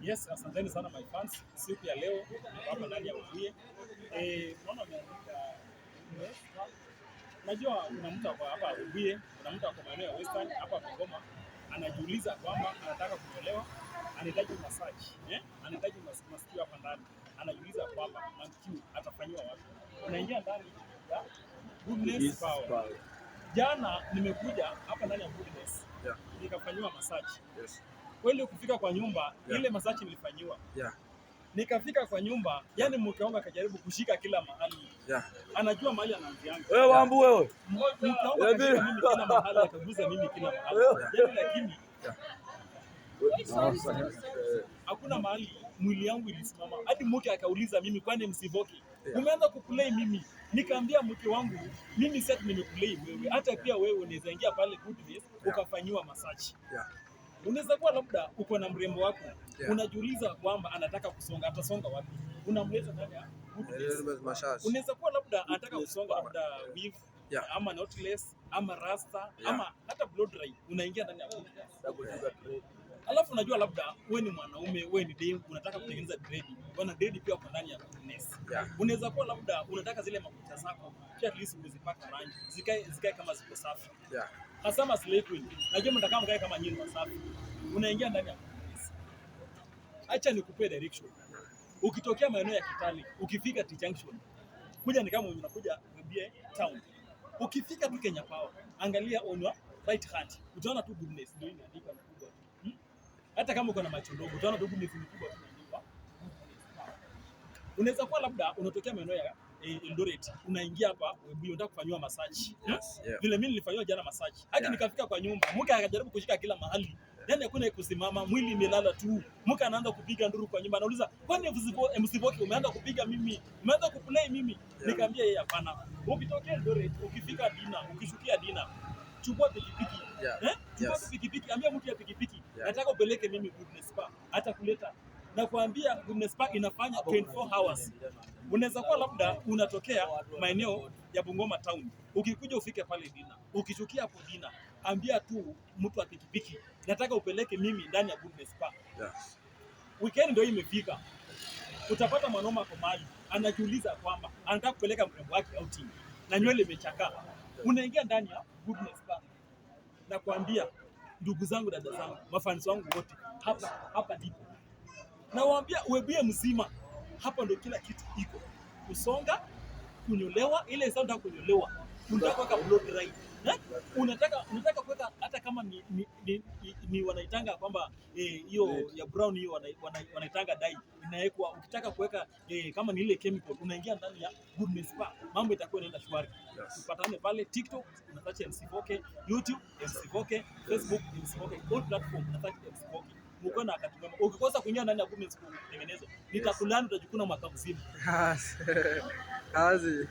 Yes, asanteni sana my fans. Siku ya leo hapa ndani ya Webuye. Naona ameandika najua kuna mtu hapa Webuye, kuna mtu kwa maeneo ya Western hapa Bungoma anajiuliza kwamba anataka kunyolewa, anahitaji massage, anahitaji masikio hapa ndani. Anajiuliza kwamba masikio atafanywa wapi? Unaingia ndani ya Goodness Power. Jana nimekuja hapa ndani ya Goodness. Yeah. Nikafanywa massage. Yes. Kweli ukifika kwa nyumba, ile massage nilifanywa. Yeah. Nikafika kwa nyumba, yani mke wangu akajaribu kushika kila mahali. Yeah. Anajua mahali anaanzianga. Wewe Wambu wewe. Mke wangu akashika mimi kila mahali, akaguza mimi kila mahali. Yani lakini hakuna mahali mwili yangu ilisimama. Hadi mke akauliza mimi, kwani msivoki? Umeanza kuplay mimi. Nikaambia mke wangu, mimi sasa nimeplay wewe. Hata pia wewe unaweza ingia pale Goodness ukafanywa massage. Yeah. Unaweza kuwa labda uko na mrembo wako, unajiuliza kwamba anataka kusonga, atasonga wapi? Unamleta ndani ya Goodness. Unaweza kuwa labda anataka kusonga labda weave, ama knotless, ama rasta, ama hata blow dry. Unaingia ndani ya Goodness. Alafu unajua labda wewe ni mwanaume, wewe ni dem, unataka kutengeneza dread. Wana dread pia kwa ndani ya Goodness. Unaweza kuwa labda unataka zile makucha zako, pia at least uzipaka rangi, zikae kama ziko safi. Hasa maslay queen. Najua mtakaa mkae kama nyinyi wasafi. Unaingia ndani ya Goodness. Acha nikupe direction. Ukitokea maeneo ya Kitale, ukifika T Junction, kuja ni kama unakuja Webuye town. Ukifika tu Kenya Power, angalia on your right hand. Utaona tu Goodness ndio inaandikwa na kubwa. Hata kama uko na macho ndogo, utaona tu Goodness ni kubwa tunaandikwa. Unaweza kuwa labda unatokea maeneo ya Eldoret, unaingia hapa Webuye unataka kufanywa massage. Vile mimi nilifanywa jana massage. Hadi nikafika kwa nyumba, mke akajaribu kushika kila mahali. Yaani hakuna kusimama, mwili imelala tu. Mke anaanza kupiga nduru kwa nyumba, anauliza, "Kwani msivoki umeanza kupiga mimi? Umeanza kuplay mimi?" Nikamwambia yeye hapana. Ukitokea Eldoret, ukifika Dina, ukishukia Dina, chukua pikipiki. Chukua pikipiki, ambia mtu ya pikipiki, nataka upeleke mimi Goodness Spa. Hata kuleta na kuambia Goodness Spa inafanya 24 hours. Unaweza kuwa labda unatokea maeneo ya Bungoma town. Ukikuja ufike pale Dina. Ukishukia hapo Dina, ambia tu mtu wa pikipiki, nataka upeleke mimi ndani ya Goodness Spa. Weekend ndio imefika. Utapata mwanaume kwa mahali anajiuliza kwamba anataka kupeleka mrembo wake outing na nywele imechakaa. Unaingia ndani ya Goodness Spa. Na kuambia ndugu zangu, dada zangu, mafans wangu wote, hapa ndipo. Na waambia Webuye mzima, hapa ndio kila kitu iko. Kusonga, kunyolewa, ile sound ya kunyolewa. Unataka kuweka blow dry. Unataka kuweka hata kama ni wanaitanga kwamba hiyo ya brown hiyo wanaitanga dye inawekwa. Ukitaka kuweka kama ni ile chemical, unaingia ndani ya Goodness Spa, mambo itakuwa inaenda shwari. Tupatane pale TikTok unataka MC4K, YouTube MC4K, Facebook MC4K, all platform unataka MC4K. Mko na wakati mwema. Ukikosa kuingia ndani ya Goodness kutengeneza, nitakulani utajikuna mwaka mzima. Kazi.